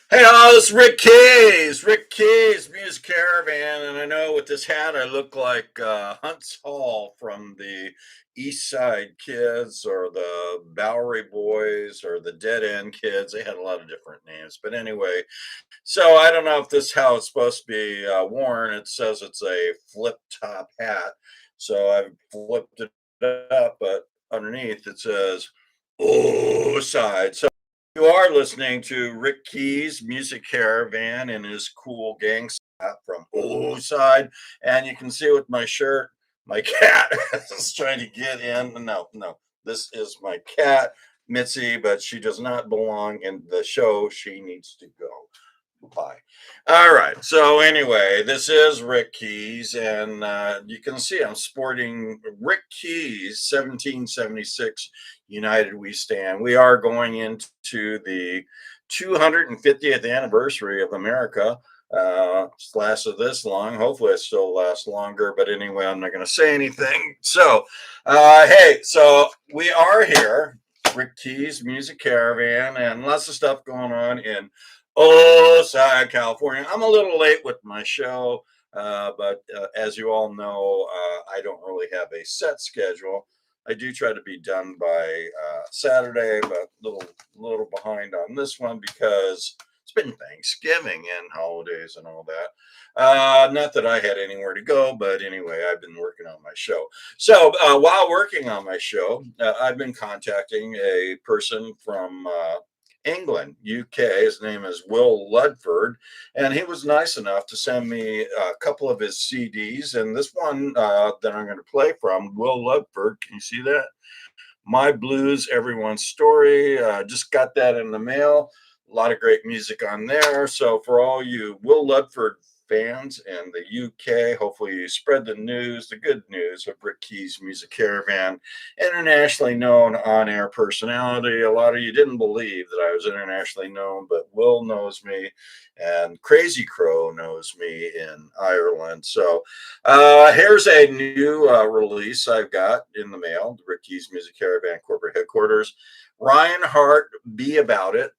Hey, all, it's Rick Keys. Rick Keys, Music Caravan, and I know with this hat I look like Hunts Hall from the East Side Kids, or the Bowery Boys, or the Dead End Kids. They had a lot of different names, but anyway. So I don't know if this how it's supposed to be worn. It says it's a flip top hat, so I've flipped it up, but underneath it says "Oh side." So you are listening to Rick Keys' Music Caravan in his cool gang hat from Ojai, and you can see with my shirt, my cat is trying to get in. No, no, this is my cat, Mitzi, but she does not belong in the show. She needs to go. Bye. All right. So anyway, this is Rick Keys, and you can see I'm sporting Rick Keys 1776 United We Stand. We are going into the 250th anniversary of America. It's lasted this long. Hopefully, it still lasts longer. But anyway, I'm not going to say anything. So, hey, so we are here, Rick Keys Music Caravan, and lots of stuff going on in Ojai, California. I'm a little late with my show, but as you all know, I don't really have a set schedule. I do try to be done by Saturday, but little behind on this one because it's been Thanksgiving and holidays and all that. Not that I had anywhere to go, but anyway, I've been working on my show. So while working on my show, I've been contacting a person from England, UK. His name is Will Ludford, and he was nice enough to send me a couple of his CDs. And this one that I'm going to play from Will Ludford, can you see that? My Blues, Everyone's Story. Just got that in the mail. A lot of great music on there. So for all you Will Ludford fans in the UK, hopefully you spread the news, the good news of Rick Keys' Music Caravan, internationally known on-air personality. A lot of you didn't believe that I was internationally known, but Will knows me, and Crazy Crow knows me in Ireland. So here's a new release I've got in the mail, the Rick Keys Music Caravan corporate headquarters. Ryan Hart, Be About It,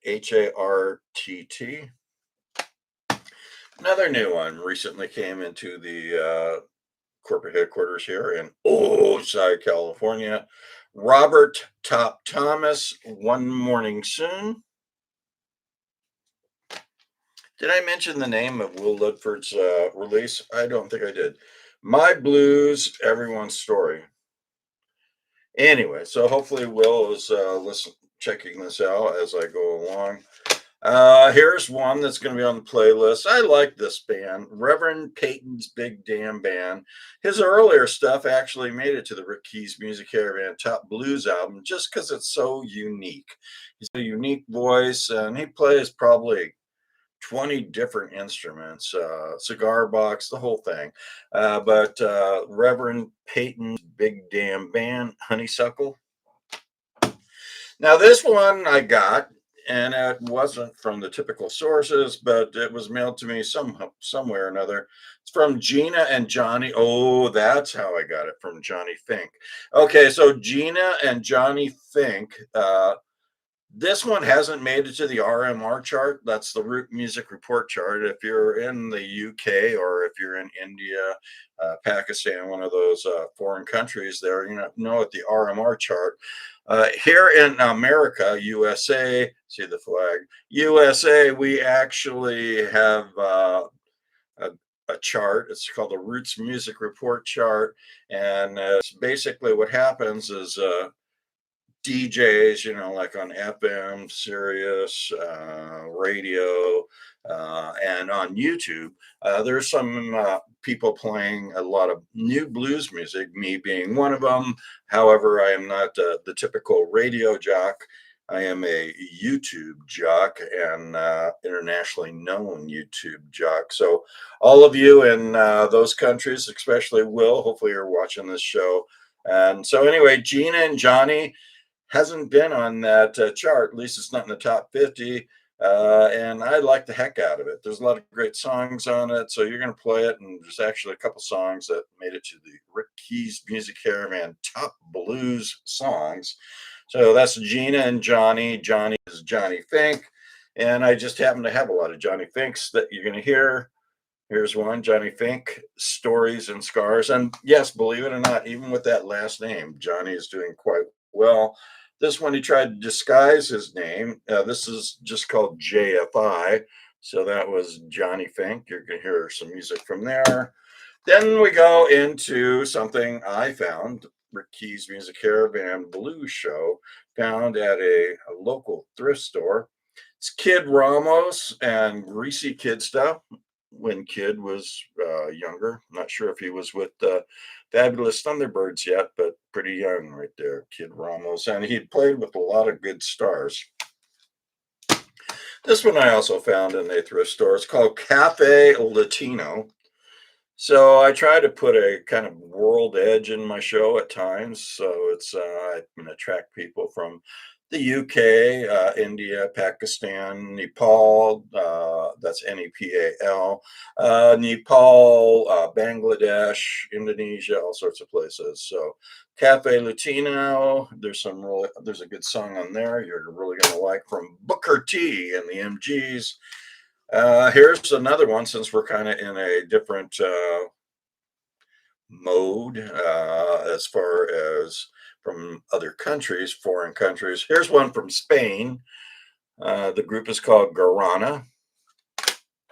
Hartt. Another new one recently came into the corporate headquarters here in Ojai, California. Robert Top Thomas, One Morning Soon. Did I mention the name of Will Ludford's release? I don't think I did. My Blues, Everyone's Story. Anyway, so hopefully Will is checking this out as I go along. Here's one that's going to be on the playlist. I like this band, Reverend Peyton's Big Damn Band. His earlier stuff actually made it to the Rick Keys Music Caravan Top Blues album just because it's so unique. He's a unique voice, and he plays probably 20 different instruments, cigar box, the whole thing. But Reverend Peyton's Big Damn Band, Honeysuckle. Now, this one I got, and it wasn't from the typical sources, but it was mailed to me somewhere or another. It's from Gina and Johnny. Oh, that's how I got it, from Johnny Fink. Okay, so Gina and Johnny Fink. This one hasn't made it to the RMR chart. That's the Root Music Report chart. If you're in the UK, or if you're in India, Pakistan, one of those foreign countries there, know at the RMR chart. Here in America, USA, see the flag, USA, we actually have a, a chart. It's called the Roots Music Report chart. And it's basically what happens is DJs, like on FM, Sirius, radio, and on YouTube. There's some people playing a lot of new blues music, me being one of them. However, I am not the typical radio jock. I am a YouTube jock, and internationally known YouTube jock. So, all of you in those countries, especially Will, hopefully you're watching this show. And so, anyway, Gina and Johnny hasn't been on that chart. At least it's not in the top 50. And I like the heck out of it. There's a lot of great songs on it. So you're going to play it. And there's actually a couple songs that made it to the Rick Keys Music Caravan Top Blues Songs. So that's Gina and Johnny. Johnny is Johnny Fink. And I just happen to have a lot of Johnny Finks that you're going to hear. Here's one, Johnny Fink, Stories and Scars. And yes, believe it or not, even with that last name, Johnny is doing quite well. This one, he tried to disguise his name. This is just called JFI. So that was Johnny Fink. You're going to hear some music from there. Then we go into something I found, Rick Key's Music Caravan Blues Show, found at a local thrift store. It's Kid Ramos and Greasy Kid stuff when Kid was younger. Not sure if he was with the Fabulous Thunderbirds yet, but pretty young right there, Kid Ramos. And he played with a lot of good stars. This one I also found in a thrift store. It's called Cafe Latino. So I try to put a kind of world edge in my show at times. So I can attract people from the UK, India, Pakistan, Nepal. That's Nepal, Nepal, Bangladesh, Indonesia, all sorts of places. So Cafe Latino. There's a good song on there you're really going to like from Booker T and the MGs. Here's another one since we're kind of in a different mode as far as from other countries, foreign countries. Here's one from Spain. The group is called Garana.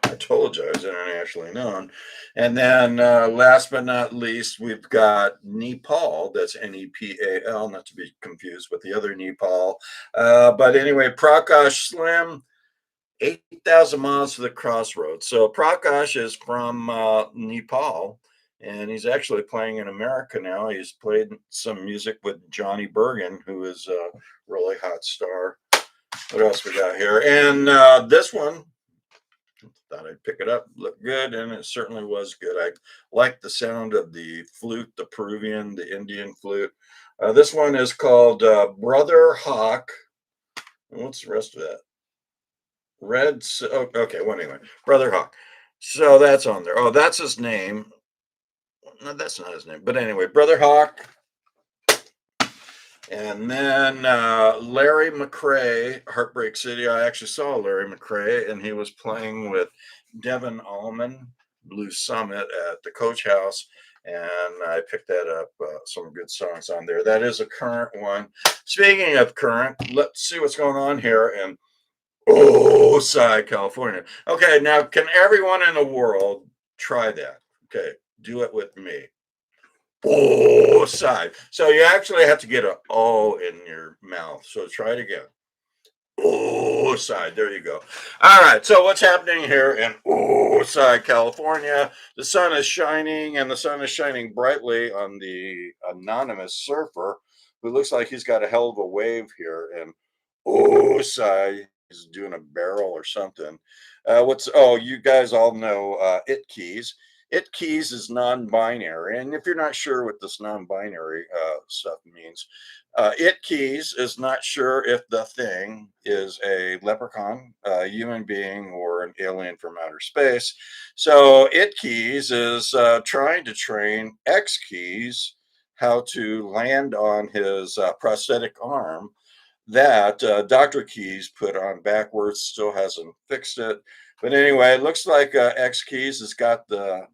I told you I was internationally known. And then last but not least, we've got Nepal. That's Nepal, not to be confused with the other Nepal. But anyway, Prakash Slim. 8,000 miles to the crossroads. So Prakash is from Nepal, and he's actually playing in America now. He's played some music with Johnny Bergen, who is a really hot star. What else we got here? And this one, thought I'd pick it up, looked good, and it certainly was good. I like the sound of the flute, the Peruvian, the Indian flute. This one is called Brother Hawk. What's the rest of that? Okay, well, anyway, Brother Hawk. So that's on there. Oh, that's his name. No, that's not his name. But anyway, Brother Hawk. And then Larry McCrae, Heartbreak City. I actually saw Larry McCrae, and he was playing with Devin Allman, Blues Summit at the Coach House. And I picked that up, some good songs on there. That is a current one. Speaking of current, let's see what's going on here. And Ojai, California. Okay, now can everyone in the world try that? Okay, do it with me. Ojai. So you actually have to get an O in your mouth. So try it again. Ojai. There you go. All right. So what's happening here in Ojai, California? The sun is shining, and the sun is shining brightly on the anonymous surfer who looks like he's got a hell of a wave here. And Ojai is doing a barrel or something. You guys all know it keys. It keys is non-binary, and if you're not sure what this non-binary stuff means, it keys is not sure if the thing is a leprechaun, a human being, or an alien from outer space. So it keys is trying to train X keys how to land on his prosthetic arm that Dr. Keys put on backwards, still hasn't fixed it. But anyway, it looks like X Keys has got the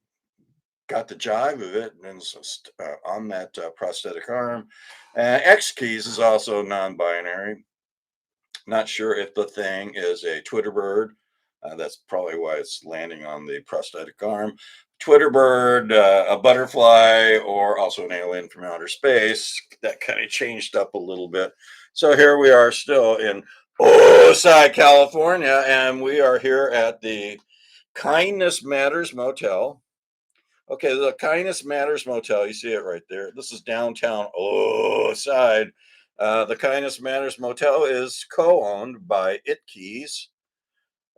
jive of it and on that prosthetic arm. X Keys is also non-binary. Not sure if the thing is a Twitter bird. That's probably why it's landing on the prosthetic arm. Twitter bird, a butterfly, or also an alien from outer space. That kind of changed up a little bit. So here we are still in Ojai, California, and we are here at the Kindness Matters Motel. Okay, the Kindness Matters Motel. You see it right there. This is downtown Ojai. The Kindness Matters Motel is co-owned by It Keys,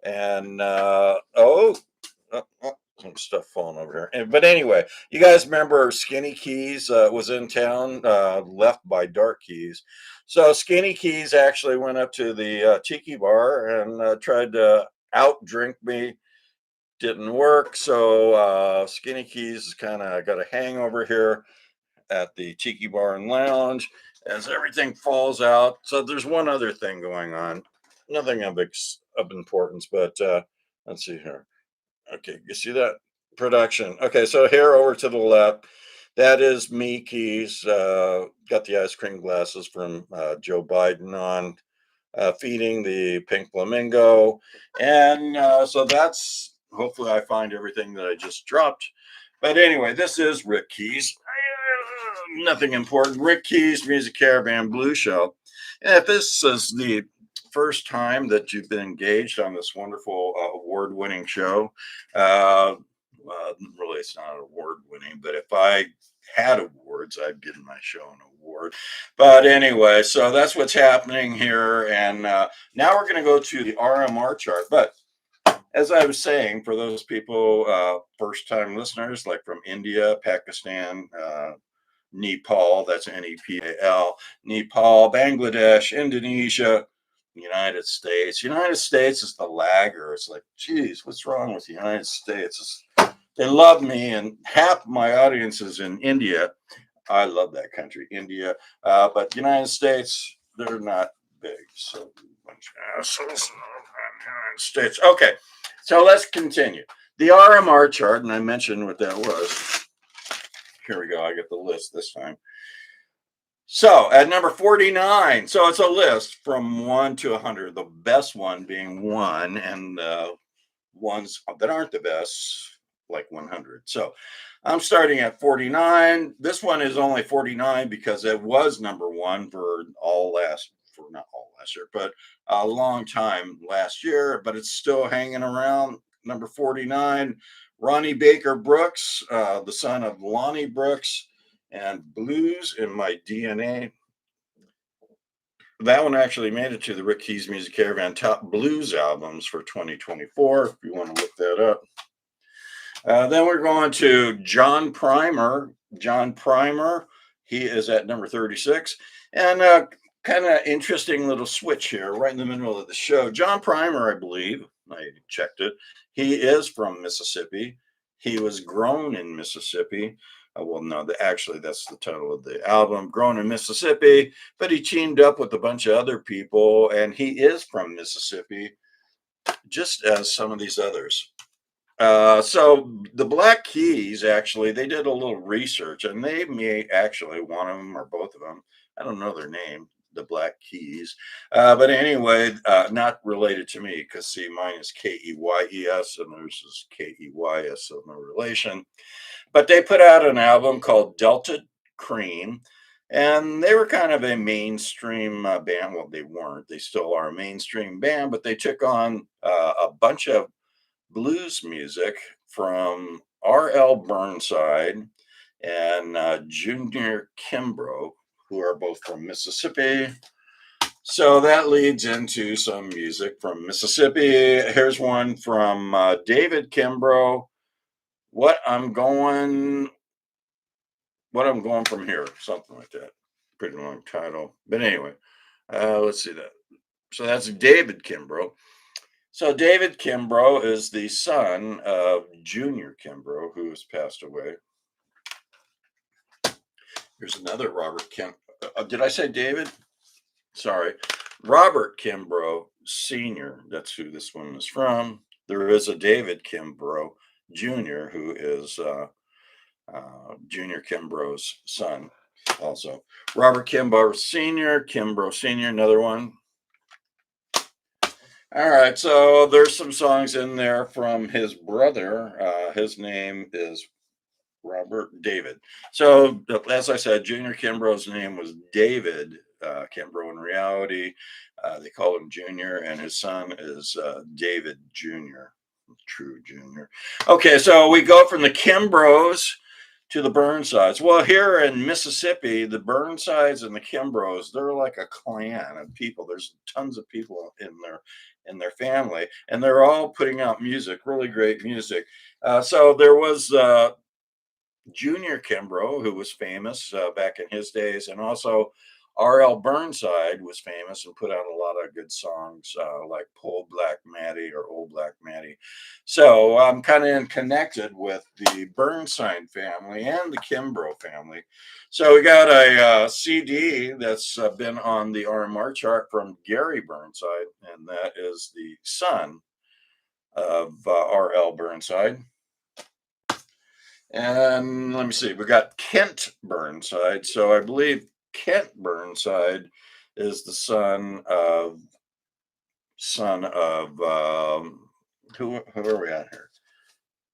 and some stuff falling over here. But anyway, you guys remember Skinny Keys was in town, left by Dark Keys. So Skinny Keys actually went up to the tiki bar and tried to outdrink me. Didn't work. So Skinny Keys has kind of got a hangover here at the Tiki Bar and Lounge as everything falls out. So there's one other thing going on. nothing of importance, but let's see here. Okay, you see that production. Okay, so here over to the left, that is me, Keys. Got the ice cream glasses from Joe Biden on, feeding the pink flamingo. And so that's hopefully I find everything that I just dropped. But anyway, this is Rick Keys. Nothing important. Rick Keys, Music Caravan Blue Show. And if this is the first time that you've been engaged on this wonderful award winning show, uh, really, it's not award winning, but if I had awards, I'd give my show an award. But anyway, so that's what's happening here. And now we're going to go to the RMR chart. But as I was saying, for those people, first time listeners, like from India, Pakistan, Nepal, that's Nepal, Nepal, Bangladesh, Indonesia, United States. United States is the lagger. It's like, geez, what's wrong with the United States? They love me, and half my audience is in India. I love that country, India. But United States, they're not big. So, bunch of assholes. United States. Okay, so let's continue. The RMR chart, and I mentioned what that was. Here we go. I get the list this time. So at number 49, so it's a list from 1 to 100, the best one being 1, and the ones that aren't the best, like 100. So I'm starting at 49. This one is only 49 because it was number 1 for not all last year, but a long time last year, but it's still hanging around. Number 49, Ronnie Baker Brooks, the son of Lonnie Brooks, and Blues in My DNA. That one actually made it to the Rick Keys Music Caravan Top Blues Albums for 2024, if you want to look that up. Then we're going to John Primer. John Primer, he is at number 36. And kind of interesting little switch here, right in the middle of the show. John Primer, I believe, I checked it, he is from Mississippi. He was grown in Mississippi. Well, no, actually, that's the title of the album, Grown in Mississippi. But he teamed up with a bunch of other people, and he is from Mississippi, just as some of these others. So the Black Keys, actually, they did a little research, and they may actually, one of them or both of them, I don't know their name, the Black Keys. But anyway, not related to me, because see, mine is Keyes and theirs is Keys, so no relation. But they put out an album called Delta Cream, and they were kind of a mainstream band. Well, they weren't. They still are a mainstream band, but they took on a bunch of blues music from R.L. Burnside and Junior Kimbrough, who are both from Mississippi. So that leads into some music from Mississippi. Here's one from David Kimbrough. What I'm going from here, something like that. Pretty long title, but anyway, let's see that. So that's David Kimbrough. So David Kimbrough is the son of Junior Kimbrough, who has passed away. Here's another Robert Kim. Did I say David? Sorry, Robert Kimbrough Sr. That's who this one is from. There is a David Kimbrough Jr., who is Junior Kimbrough's son. Also, Robert Kimbrough Sr., another one. All right, so there's some songs in there from his brother. His name is Robert David. So, as I said, Junior Kimbrough's name was David Kimbrough. In reality, they call him Junior, and his son is David Jr., true Junior. Okay, so we go from the Kimbroughs to the Burnsides. Well, here in Mississippi, the Burnsides and the Kimbroughs, they're like a clan of people. There's tons of people in their family, and they're all putting out music, really great music. So there was Junior Kimbrough, who was famous back in his days, and also R.L. Burnside was famous and put out a lot of good songs like "Poor Black Matty" or "Old Black Matty." So I'm kind of connected with the Burnside family and the Kimbrough family. So we got a CD that's been on the RMR chart from Gary Burnside, and that is the son of R.L. Burnside. And let me see, we got Kent Burnside. So I believe Kent Burnside is the son of who are we at here?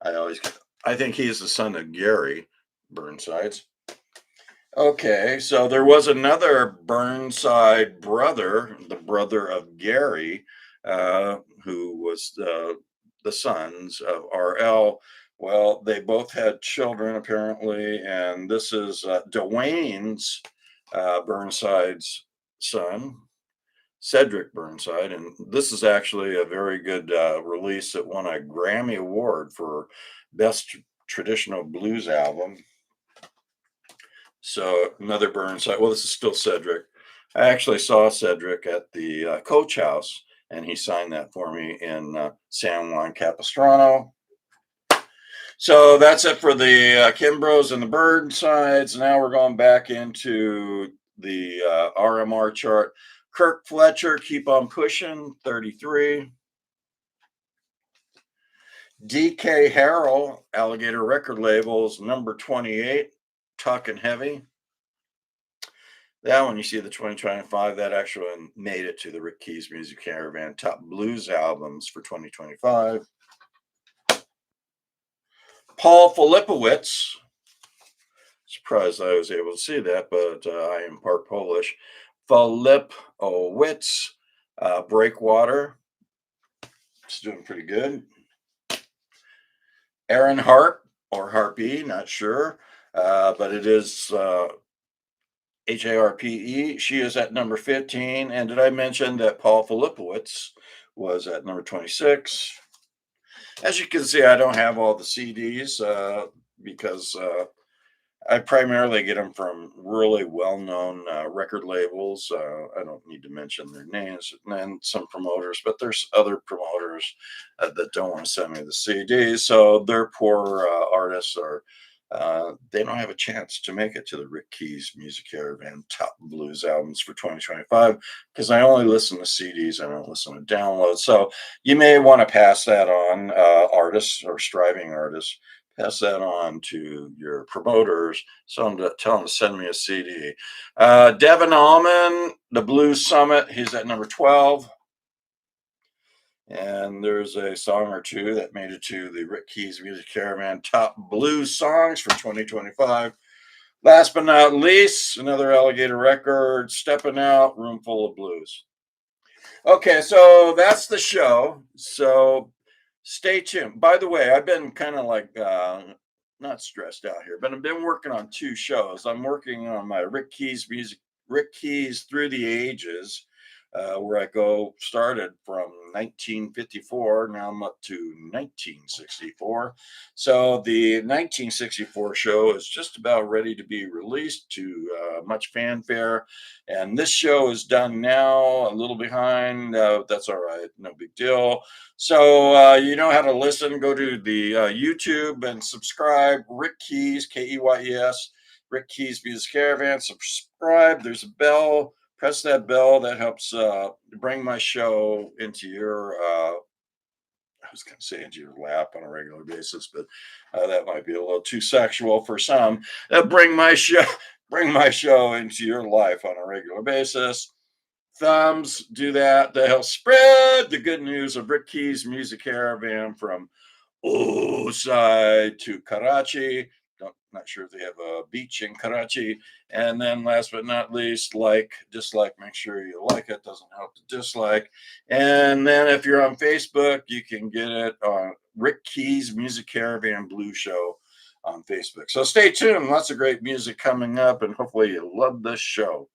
I always I think he's the son of Gary Burnsides. Okay, so there was another Burnside brother, the brother of Gary, who was the sons of RL. Well, they both had children apparently, and this is Dwayne's Burnside's son, Cedric Burnside, and this is actually a very good release that won a Grammy Award for Best Traditional Blues Album. So another Burnside. Well, this is still Cedric. I actually saw Cedric at the Coach House, and he signed that for me in San Juan Capistrano. So that's it for the Kimbros and the Burnsides. Now we're going back into the RMR chart. Kirk Fletcher, Keep on Pushing, 33. DK Harrell, Alligator Record Labels, number 28, Talking Heavy. That one, you see the 2025, that actually made it to the Rick Keys Music Caravan Top Blues Albums for 2025. Paul Filipowicz, surprised I was able to see that, but I am part Polish. Filipowicz, Breakwater, it's doing pretty good. Aaron Harp, or Harpy, not sure, but it is HARPE. She is at number 15. And did I mention that Paul Filipowicz was at number 26? As you can see, I don't have all the CDs because I primarily get them from really well-known record labels. I don't need to mention their names and some promoters, but there's other promoters that don't want to send me the CDs. So their poor artists are they don't have a chance to make it to the Rick Keys Music Caravan Top Blues Albums for 2025 because I only listen to CDs. I don't listen to downloads. So you may want to pass that on, artists or striving artists. Pass that on to your promoters. Tell them to send me a CD. Devin Allman, The Blues Summit. He's at number 12. And there's a song or two that made it to the Rick Keys Music Caravan Top Blues Songs for 2025. Last but not least, another Alligator record, Stepping Out, Room Full of Blues. Okay, so that's the show. So stay tuned. By the way, I've been kind of like not stressed out here, but I've been working on two shows. I'm working on my Rick Keys Through the Ages, where I started from 1954. Now I'm up to 1964. So the 1964 show is just about ready to be released to much fanfare. And this show is done now, a little behind. That's all right, no big deal. So you know how to listen. Go to the YouTube and subscribe. Rick Keys, Keyes, Rick Keys Music Caravan. Subscribe. There's a bell. Press that bell. That helps bring my show into your. I was going to say into your lap on a regular basis, but that might be a little too sexual for some. Bring my show into your life on a regular basis. Thumbs, do that. That helps spread the good news of Rick Keys Music Caravan from Ojai to Karachi. Not sure if they have a beach in Karachi. And then last but not least, dislike, make sure you like it. Doesn't help to dislike. And then if you're on Facebook, you can get it on Rick Keys Music Caravan Blue Show on Facebook. So stay tuned. Lots of great music coming up, and hopefully you love this show.